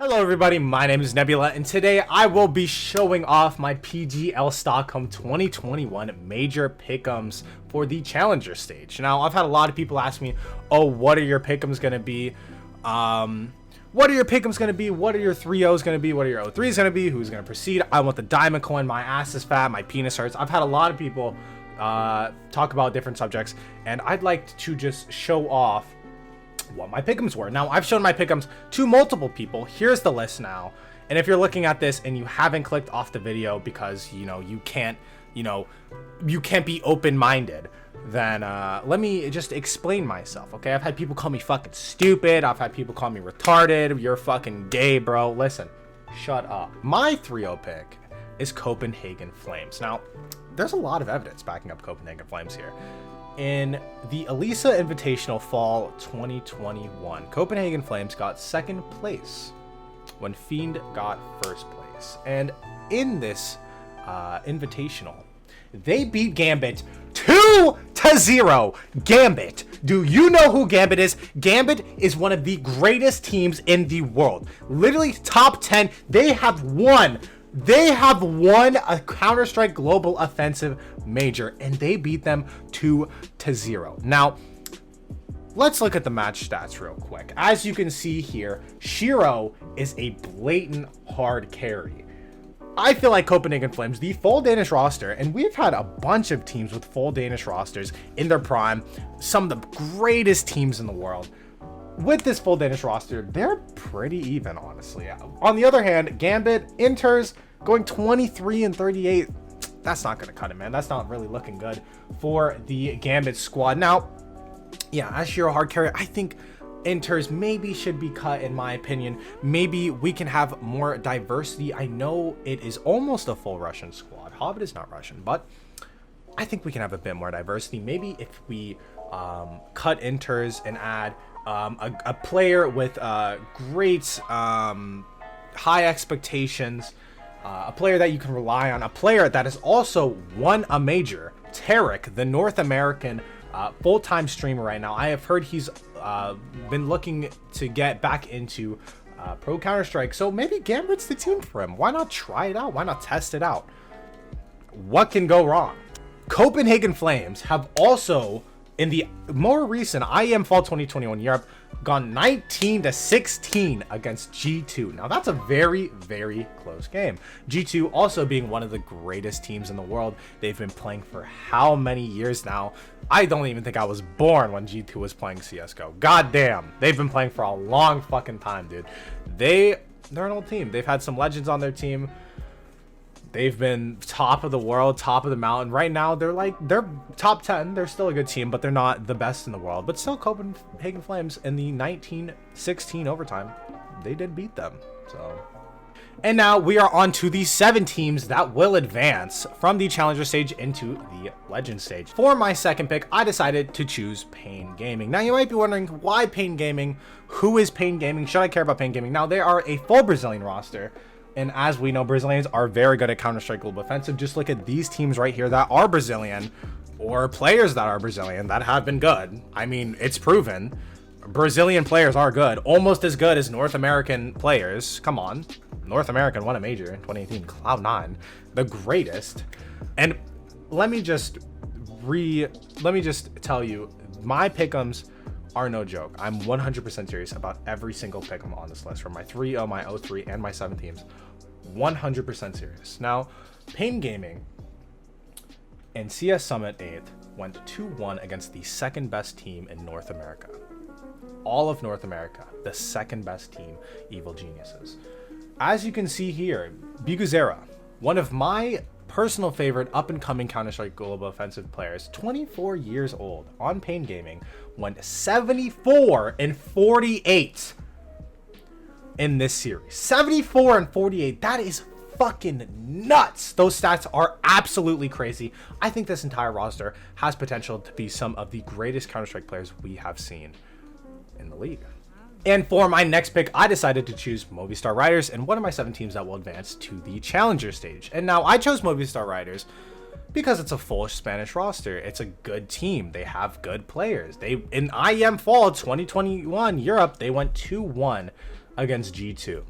Hello everybody, my name is Nebula, and today I will be showing off my PGL Stockholm 2021 major pick'ems for the Challenger stage. Now, I've had a lot of people ask me, oh, what are your pick'ems going to be? What are your pick'ems going to be? What are your 3-0s going to be? What are your 0-3s going to be? Who's going to proceed? I want the diamond coin, my ass is fat, my penis hurts. I've had a lot of people talk about different subjects, and I'd like to just show off what my pick'ems were. Now, I've shown my pick'ems to multiple people. Here's the list now. And if you're looking at this and you haven't clicked off the video because, you can't be open-minded, then let me just explain myself, okay? I've had people call me fucking stupid. I've had people call me retarded. You're fucking gay, bro. Listen, shut up. My 3-0 pick is Copenhagen Flames. Now, there's a lot of evidence backing up Copenhagen Flames here. In the Elisa Invitational Fall 2021, Copenhagen Flames got second place when Fiend got first place. And in this Invitational, they beat Gambit 2-0. Gambit. Do you know who Gambit is? Gambit is one of the greatest teams in the world. Literally top 10. They have won a Counter-Strike Global Offensive major, and they beat them 2-0. Now, let's look at the match stats real quick. As you can see here, Shiro is a blatant hard carry. I feel like Copenhagen Flames, the full Danish roster, and we've had a bunch of teams with full Danish rosters in their prime, some of the greatest teams in the world. With this full Danish roster, they're pretty even, honestly. On the other hand, Gambit, Inters, going 23-38. That's not going to cut it, man. That's not really looking good for the Gambit squad. Now, yeah, as Shiro hard carry, I think Inters maybe should be cut, in my opinion. Maybe we can have more diversity. I know it is almost a full Russian squad. Hobbit is not Russian, but I think we can have a bit more diversity. Maybe if we cut Inters and add a player with great high expectations, a player that you can rely on, a player that has also won a major. Tarek, the North American full-time streamer right now. I have heard he's been looking to get back into Pro Counter-Strike, so maybe Gambit's the team for him. Why not try it out? Why not test it out? What can go wrong? Copenhagen Flames have also, in the more recent IEM Fall 2021 Europe, gone 19-16 against G2. Now, that's a very, very close game. G2 also being one of the greatest teams in the world. They've been playing for how many years now? I don't even think I was born when G2 was playing CSGO. God damn. They've been playing for a long fucking time, dude. They're an old team. They've had some legends on their team. They've been top of the world, top of the mountain. Right now, they're top 10. They're still a good team, but they're not the best in the world. But still, Copenhagen Flames in the 19-16 overtime, they did beat them. So, and now we are on to the 7 teams that will advance from the Challenger stage into the Legend stage. For my second pick, I decided to choose Pain Gaming. Now, you might be wondering, why Pain Gaming? Who is Pain Gaming? Should I care about Pain Gaming? Now, they are a full Brazilian roster. And as we know, Brazilians are very good at Counter-Strike Global Offensive. Just look at these teams right here that are Brazilian, or players that are Brazilian that have been good. I mean, it's proven. Brazilian players are good. Almost as good as North American players. Come on. North American won a major in 2018. Cloud9. The greatest. And let me just tell you, my pick'ems are no joke. I'm 100% serious about every single pick'em on this list, from my 3-0, my 0-3, and my 7 teams. 100% serious. Now, Pain Gaming and CS Summit 8th went 2-1 against the second best team in North America. All of North America, the second best team, Evil Geniuses. As you can see here, Biguzera, one of my personal favorite up-and-coming Counter-Strike Global Offensive players, 24 years old, on Pain Gaming, went 74-48 in this series. 74-48. That is fucking nuts. Those stats are absolutely crazy. I think this entire roster has potential to be some of the greatest Counter-Strike players we have seen in the league. And for my next pick, I decided to choose Movistar Riders and one of my 7 teams that will advance to the Challenger stage. And now I chose Movistar Riders because it's a full Spanish roster. It's a good team. They have good players. In IEM Fall 2021 Europe, they went 2-1 against G2.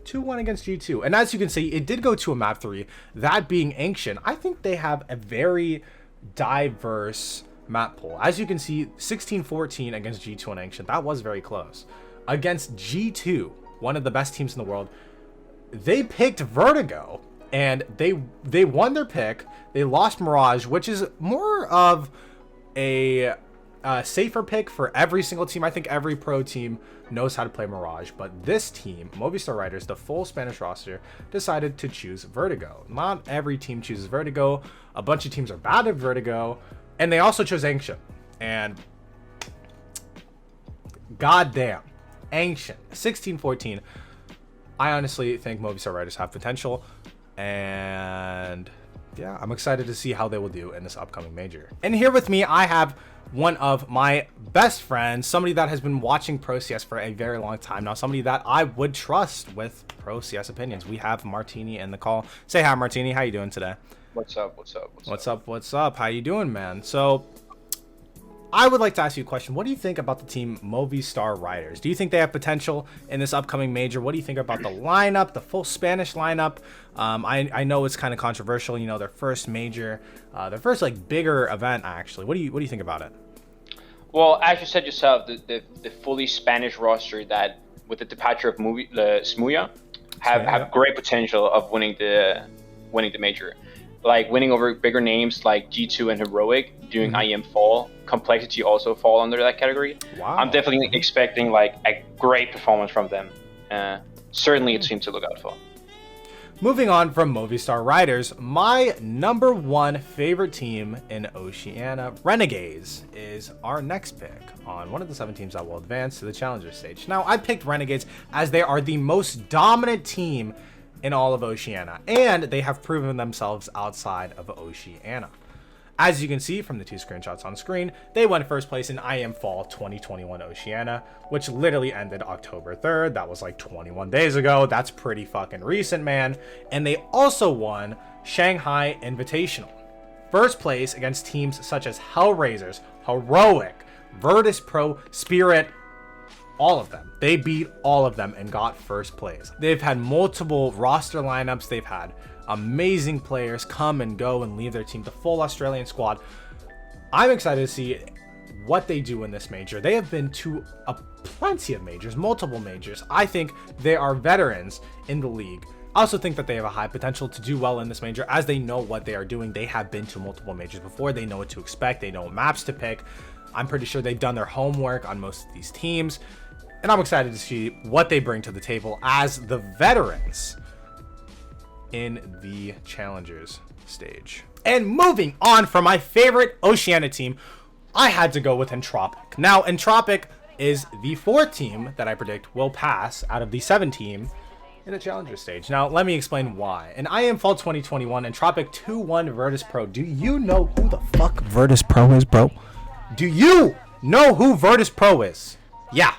2-1 against G2. And as you can see, it did go to a map 3, that being Ancient. I think they have a very diverse map pool. As you can see, 16-14 against G2 and Ancient. That was very close. Against G2, one of the best teams in the world, they picked Vertigo, and they won their pick. They lost Mirage, which is more of a safer pick for every single team. I think every pro team knows how to play Mirage, but this team, Movistar Riders, the full Spanish roster, decided to choose Vertigo. Not every team chooses Vertigo. A bunch of teams are bad at Vertigo, and they also chose Ancient. And goddamn, Ancient, 16-14. I honestly think Movistar Riders have potential, and yeah, I'm excited to see how they will do in this upcoming major. And here with me, I have one of my best friends, somebody that has been watching Pro CS for a very long time now, somebody that I would trust with Pro CS opinions. We have Martini in the call. Say hi, Martini. How you doing today? What's up? What's up? How you doing, man? So I would like to ask you a question. What do you think about the team Movistar Riders? Do you think they have potential in this upcoming major? What do you think about the lineup, the full Spanish lineup? I know it's kind of controversial, you know, their first major, their first like bigger event actually. What do you think about it? Well, as you said yourself, the fully Spanish roster that with the departure of Smuya have great potential of winning the major. Like winning over bigger names like G2 and Heroic, doing IM fall, Complexity also fall under that category. Wow. I'm definitely expecting like a great performance from them. Certainly a team to look out for. Moving on from Movistar Riders, my number one favorite team in Oceania, Renegades, is our next pick on one of the 7 teams that will advance to the Challenger stage. Now, I picked Renegades as they are the most dominant team in all of Oceania, and they have proven themselves outside of Oceania. As you can see from the 2 screenshots on screen, they won first place in IM Fall 2021 Oceania, which literally ended October 3rd. That was like 21 days ago. That's pretty fucking recent, man. And they also won Shanghai Invitational. First place against teams such as Hellraisers, Heroic, Virtus Pro, Spirit, all of them. They beat all of them and got first place. They've had multiple roster lineups. They've had amazing players come and go and leave their team, the full Australian squad. I'm excited to see what they do in this major. They have been to plenty of majors, multiple majors. I think they are veterans in the league. I also think that they have a high potential to do well in this major as they know what they are doing. They have been to multiple majors before. They know what to expect. They know what maps to pick. I'm pretty sure they've done their homework on most of these teams. And I'm excited to see what they bring to the table as the veterans in the Challengers stage. And moving on from my favorite Oceania team, I had to go with Entropic. Now, Entropic is the 4th team that I predict will pass out of the 7 team in the Challenger stage. Now, let me explain why. In IM Fall 2021, Entropic 2-1 Virtus Pro. Do you know who the fuck Virtus Pro is, bro? Do you know who Virtus Pro is? Yeah,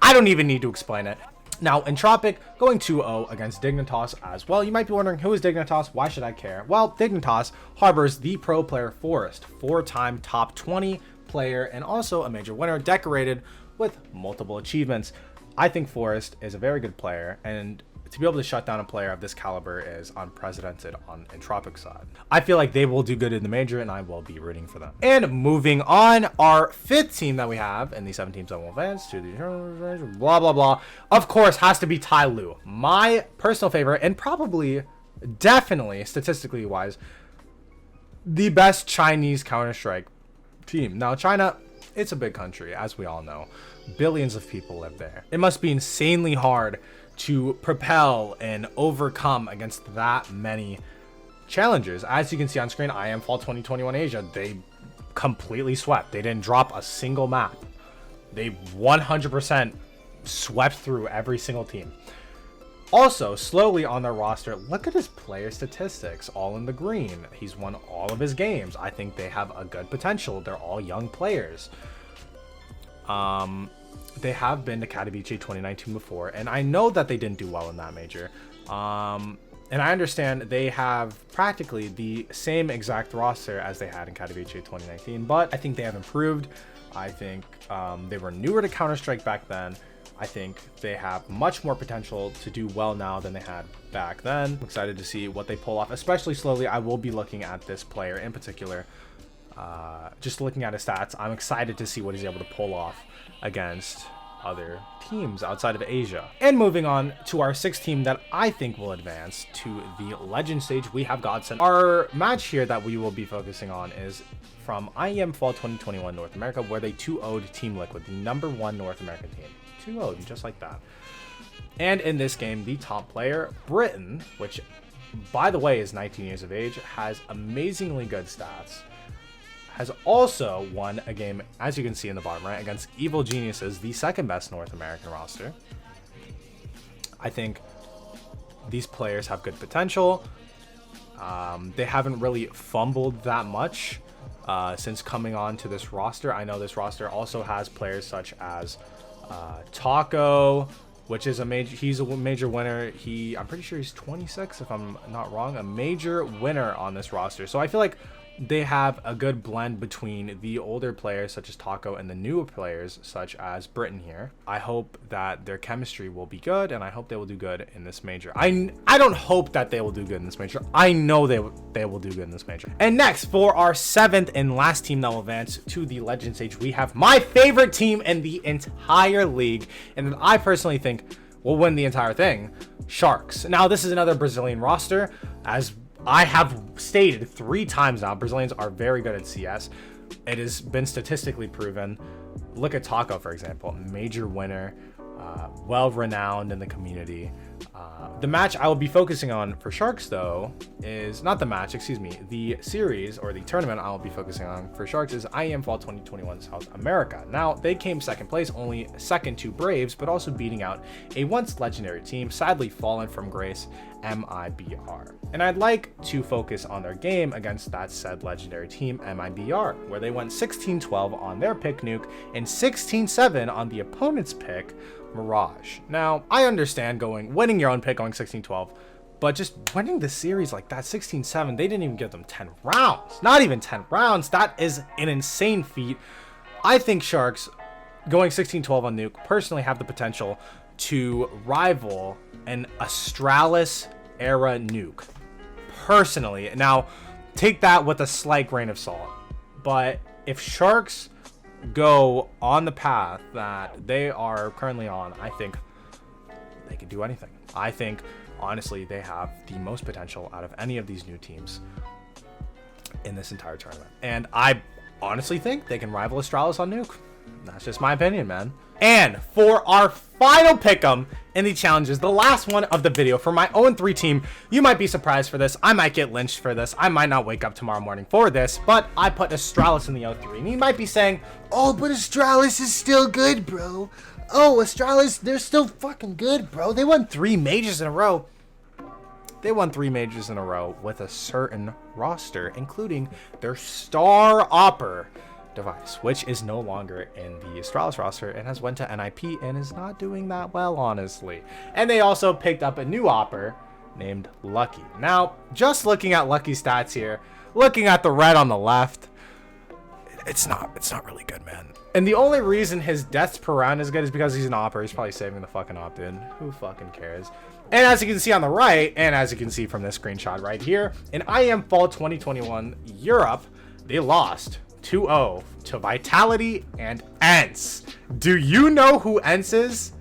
I don't even need to explain it. Now, Entropic going 2-0 against Dignitas as well. You might be wondering, who is Dignitas? Why should I care? Well, Dignitas harbors the pro player Forest, 4-time top 20 player and also a major winner, decorated with multiple achievements. I think Forest is a very good player, and to be able to shut down a player of this caliber is unprecedented on Entropic's side. I feel like they will do good in the major, and I will be rooting for them. And moving on, our 5th team that we have, and the 7 teams that will advance to the blah, blah, blah, of course, has to be Tai Lu. My personal favorite, and probably, definitely, statistically wise, the best Chinese Counter-Strike team. Now, China, it's a big country, as we all know. Billions of people live there. It must be insanely hard to propel and overcome against that many challengers. As you can see on screen, IM Fall 2021 Asia, they completely swept. They didn't drop a single map. They 100% swept through every single team. Also, slowly on their roster, look at his player statistics, all in the green. He's won all of his games. I think they have a good potential. They're all young players. They have been to Katowice 2019 before, and I know that they didn't do well in that major. And I understand they have practically the same exact roster as they had in Katowice 2019, but I think they have improved. I think they were newer to Counter-Strike back then. I think they have much more potential to do well now than they had back then. I'm excited to see what they pull off, especially slowly. I will be looking at this player in particular. Just looking at his stats, I'm excited to see what he's able to pull off against other teams outside of Asia. And moving on to our sixth team that I think will advance to the legend stage, we have Godsend. Our match here that we will be focusing on is from IEM Fall 2021 North America, where they 2-0'd Team Liquid, the #1 North American team. 2-0'd, just like that. And in this game, the top player, Britain, which by the way is 19 years of age, has amazingly good stats, has also won a game, as you can see in the bottom right, against Evil Geniuses, the second best North American roster. I think these players have good potential. They haven't really fumbled that much since coming on to this roster. I know this roster also has players such as Taco, which is he's a major winner. I'm pretty sure he's 26, if I'm not wrong, a major winner on this roster. So I feel like they have a good blend between the older players such as Taco and the newer players such as Britain here. I hope that their chemistry will be good, and I hope they will do good in this major. I don't hope that they will do good in this major. I know they will do good in this major. And next, for our seventh and last team that will advance to the legend stage, we have my favorite team in the entire league, and that I personally think will win the entire thing, Sharks. Now, this is another Brazilian roster. As I have stated 3 times now, Brazilians are very good at CS. It has been statistically proven. Look at Taco, for example, major winner, well-renowned in the community. The match I will be focusing on for Sharks, though, is not the match, excuse me. The series or the tournament I will be focusing on for Sharks is IEM Fall 2021 South America. Now, they came second place, only second to Braves, but also beating out a once legendary team, sadly fallen from grace, MIBR. And I'd like to focus on their game against that said legendary team, MIBR, where they went 16-12 on their pick Nuke and 16-7 on the opponent's pick, Mirage. Now, I understand winning your own pick going 16-12, but just winning the series like that, 16-7, they didn't even give them 10 rounds. Not even 10 rounds. That is an insane feat. I think Sharks going 16-12 on Nuke personally have the potential to rival an Astralis era Nuke. Personally. Now, take that with a slight grain of salt. But if Sharks go on the path that they are currently on, I think they can do anything. I think, honestly, they have the most potential out of any of these new teams in this entire tournament. And I honestly think they can rival Astralis on Nuke. That's just my opinion, man. And for our final pick'em in the challenges, the last one of the video for my 0-3 team, you might be surprised for this. I might get lynched for this. I might not wake up tomorrow morning for this, but I put Astralis in the 0-3. And you might be saying, oh, but Astralis is still good, bro. Oh, Astralis, they're still fucking good, bro. They won 3 majors in a row. They won 3 majors in a row with a certain roster, including their star opper device, which is no longer in the Astralis roster and has went to NIP and is not doing that well, honestly. And they also picked up a new opper named Lucky. Now, just looking at Lucky's stats here, looking at the red on the left, it's not really good, man. And the only reason his deaths per round is good is because he's an opper. He's probably saving the fucking opt-in. Who fucking cares? And as you can see on the right, and as you can see from this screenshot right here, in IEM Fall 2021 Europe, they lost 2-0 to Vitality and ENCE. Do you know who ENCE is?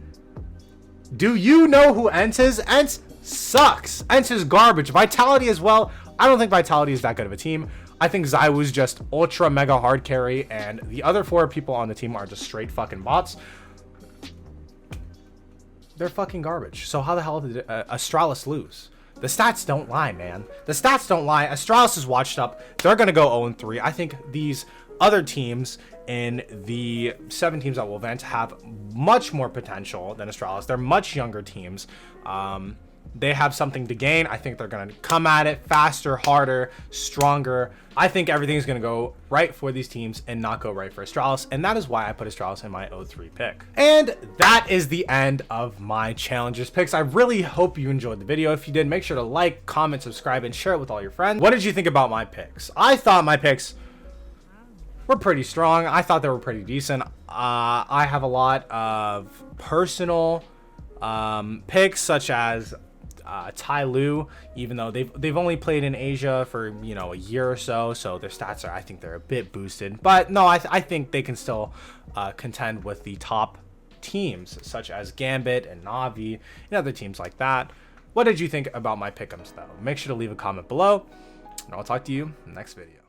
Do you know who ENCE is? ENCE sucks. ENCE is garbage. Vitality as well. I don't think Vitality is that good of a team. I think Zywoo's just ultra mega hard carry, and the other 4 people on the team are just straight fucking bots. They're fucking garbage. So how the hell did Astralis lose? The stats don't lie, man. The stats don't lie. Astralis is washed up. They're going to go 0-3. I think these other teams in the 7 teams that will advance have much more potential than Astralis. They're much younger teams. They have something to gain. I think they're going to come at it faster, harder, stronger. I think everything's going to go right for these teams and not go right for Astralis. And that is why I put Astralis in my 0-3 pick. And that is the end of my challengers picks. I really hope you enjoyed the video. If you did, make sure to like, comment, subscribe, and share it with all your friends. What did you think about my picks? I thought my picks were pretty strong. I thought they were pretty decent. I have a lot of personal picks, such as Tai Lu, even though they've only played in Asia for a year or so, so their stats I think they're a bit boosted. But no, I think they can still contend with the top teams such as Gambit and Navi and other teams like that. What did you think about my pick'ems though? Make sure to leave a comment below, and I'll talk to you in the next video.